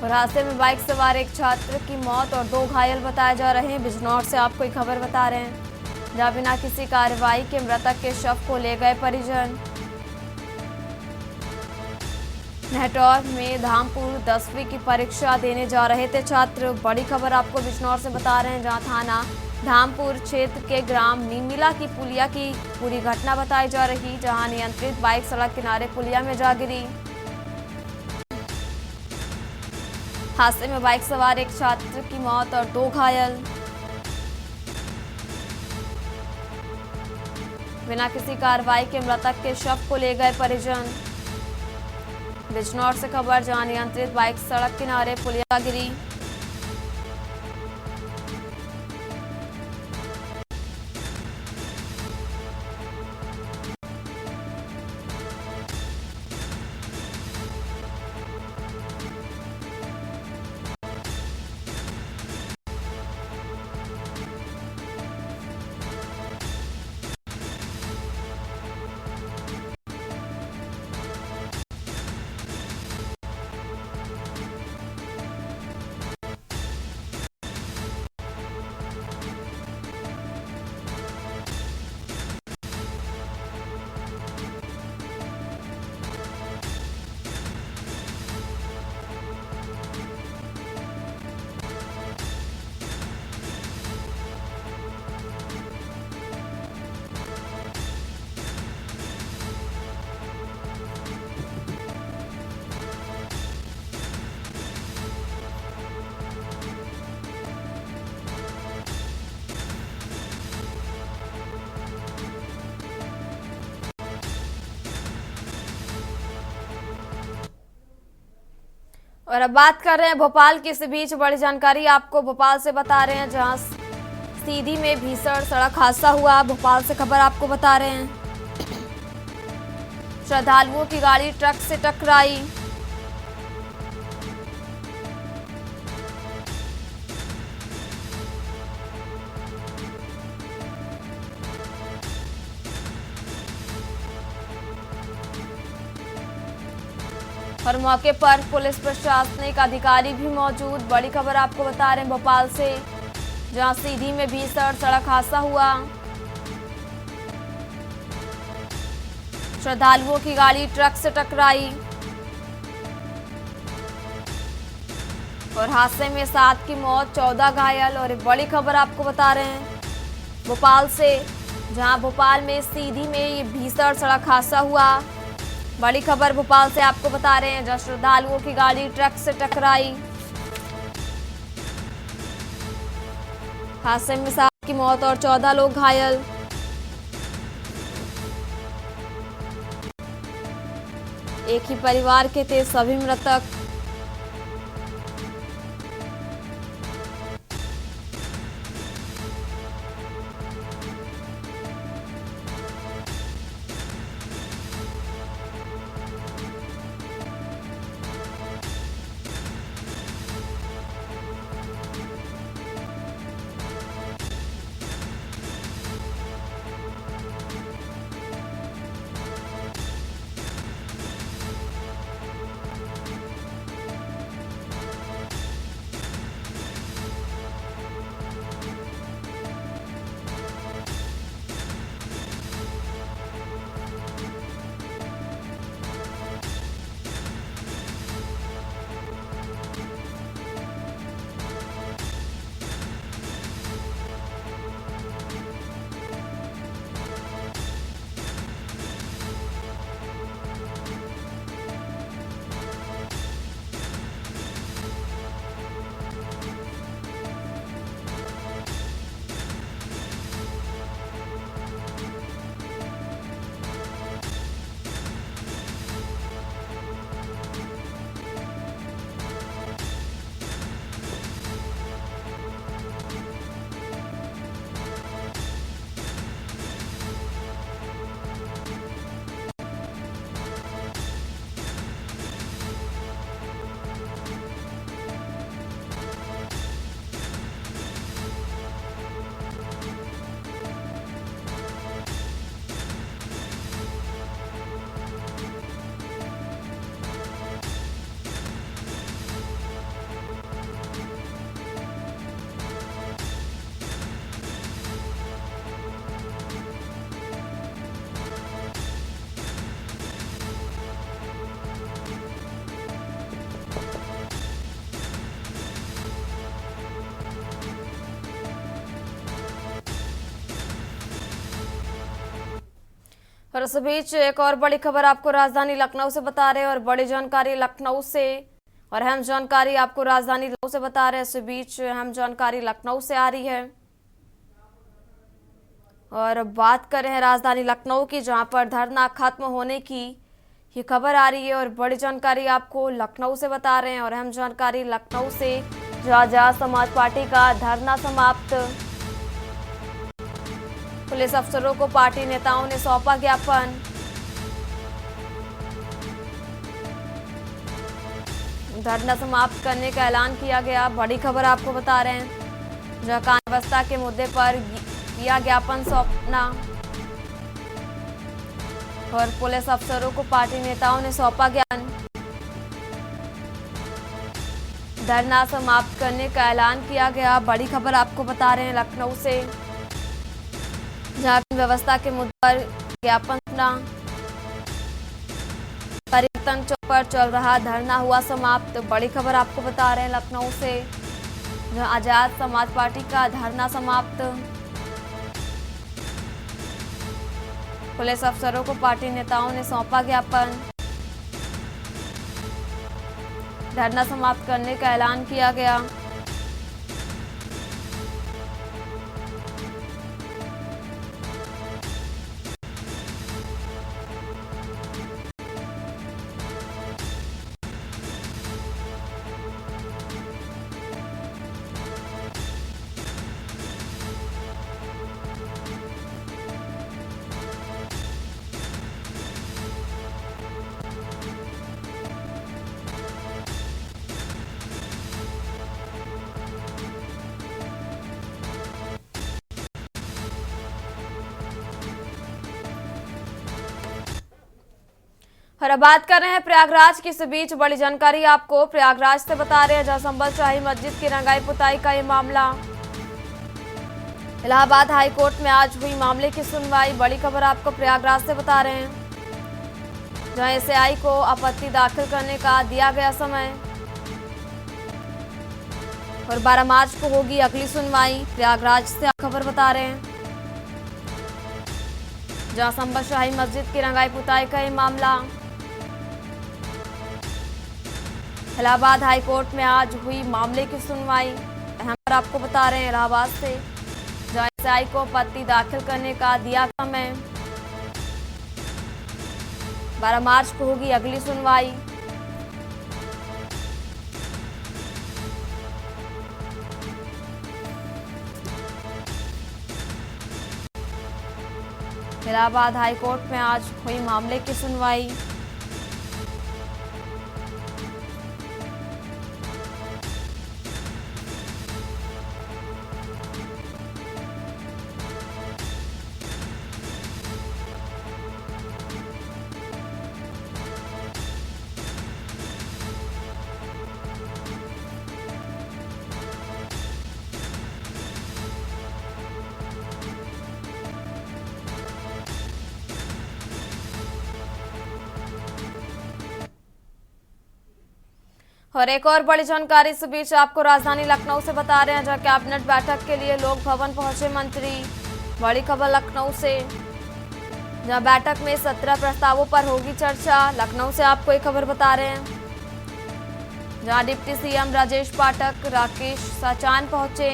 और हादसे में बाइक सवार एक छात्र की मौत और 2 घायल बताए जा रहे हैं। बिजनौर से आपको एक खबर बता रहे हैं, जहां बिना किसी कार्रवाई के मृतक के शव को ले गए परिजन। नेहटौर में धामपुर 10वीं की परीक्षा देने जा रहे थे छात्र। बड़ी खबर आपको बिजनौर से बता रहे हैं, जहां थाना धामपुर क्षेत्र के ग्राम नीमिला की पुलिया की पूरी घटना बताई जा रही, जहां नियंत्रित बाइक सड़क किनारे पुलिया में जा गिरी। हादसे में बाइक सवार एक छात्र की मौत और 2 घायल। बिना किसी कार्रवाई के मृतक के शव को ले गए परिजन। बिजनौर से खबर, जहां नियंत्रित बाइक सड़क किनारे पुलिया गिरी। और अब बात कर रहे हैं भोपाल की। इस बीच बड़ी जानकारी आपको भोपाल से बता रहे हैं, जहां सीधी में भीषण सड़क हादसा हुआ। भोपाल से खबर आपको बता रहे हैं, श्रद्धालुओं की गाड़ी ट्रक से टकराई। और मौके पर पुलिस प्रशासनिक अधिकारी भी मौजूद। बड़ी खबर आपको बता रहे हैं भोपाल से, जहां सीधी में भीषण सड़क हादसा हुआ। श्रद्धालुओं की गाड़ी ट्रक से टकराई और हादसे में 7 की मौत, 14 घायल। और एक बड़ी खबर आपको बता रहे हैं भोपाल से, जहां भोपाल में सीधी में ये भीषण सड़क हादसा हुआ। बड़ी खबर भोपाल से आपको बता रहे हैं, जहां श्रद्धालुओं की गाड़ी ट्रक से टकराई। हादसे में 7 की मौत और 14 लोग घायल। एक ही परिवार के थे सभी मृतक। और इस बीच एक और बड़ी खबर आपको राजधानी लखनऊ से बता रहे हैं और बड़ी जानकारी लखनऊ से और अहम जानकारी आपको राजधानी लखनऊ से बता रहे हैं। इस बीच अहम जानकारी लखनऊ से आ रही है और बात कर रहे हैं राजधानी लखनऊ की, जहां पर धरना खत्म होने की ये खबर आ रही है और बड़ी जानकारी आपको लखनऊ से बता रहे हैं और अहम जानकारी लखनऊ से, जहां समाज पार्टी का धरना समाप्त। पुलिस अफसरों को पार्टी नेताओं ने सौंपा ज्ञापन। धरना समाप्त करने का ऐलान किया गया। बड़ी खबर आपको बता रहे हैं, जहां कानून व्यवस्था के मुद्दे पर किया ज्ञापन सौंपना और पुलिस अफसरों को पार्टी नेताओं ने सौंपा ज्ञापन। धरना समाप्त करने का ऐलान किया गया। बड़ी खबर आपको बता रहे हैं लखनऊ से, जहां व्यवस्था के मुद्दे पर ज्ञापन परिवर्तन चौक पर चल रहा धरना हुआ समाप्त। बड़ी खबर आपको बता रहे हैं लखनऊ से, जहां आजाद समाज पार्टी का धरना समाप्त। पुलिस अफसरों को पार्टी नेताओं ने सौंपा ज्ञापन। धरना समाप्त करने का ऐलान किया गया। और अब बात कर रहे हैं प्रयागराज की। इस बीच बड़ी जानकारी आपको प्रयागराज से बता रहे हैं, जहां संभल शाही मस्जिद की रंगाई पुताई का ये मामला। इलाहाबाद हाई कोर्ट में आज हुई मामले की सुनवाई। बड़ी खबर आपको प्रयागराज से बता रहे हैं, जहां एसआई को आपत्ति दाखिल करने का दिया गया समय और 12 मार्च को होगी अगली सुनवाई। प्रयागराज से खबर बता रहे हैं, जहां संभल शाही मस्जिद की रंगाई पुताई का ये मामला। इलाहाबाद हाई कोर्ट में आज हुई मामले की सुनवाई। अहम खबर आपको बता रहे हैं इलाहाबाद से, जहां एसआई को आपत्ति दाखिल करने का दिया समय। 12 मार्च को होगी अगली सुनवाई। इलाहाबाद हाई कोर्ट में आज हुई मामले की सुनवाई। और एक और बड़ी जानकारी इस बीच आपको राजधानी लखनऊ से बता रहे हैं, जहां कैबिनेट बैठक के लिए लोक भवन पहुंचे मंत्री। बड़ी खबर लखनऊ से, जहां बैठक में 17 प्रस्तावों पर होगी चर्चा। लखनऊ से आपको एक खबर बता रहे हैं, जहां डिप्टी सीएम राजेश पाठक, राकेश साचान पहुंचे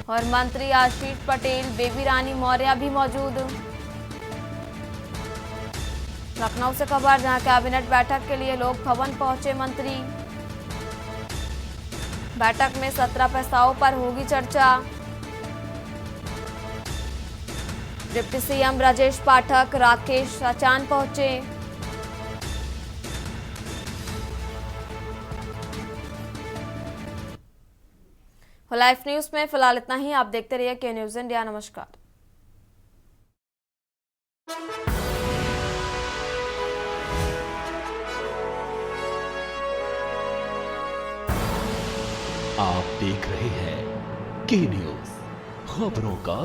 और मंत्री आशीष पटेल, बेबी रानी मौर्य भी मौजूद। लखनऊ से खबर, जहां कैबिनेट बैठक के लिए लोक भवन पहुंचे मंत्री। बैठक में 17 प्रस्तावों पर होगी चर्चा। डिप्टी सीएम राजेश पाठक, राकेश साचान पहुंचे। लाइव न्यूज में फिलहाल इतना ही। आप देखते रहिए के न्यूज इंडिया। नमस्कार। आप देख रहे हैं के न्यूज, खबरों का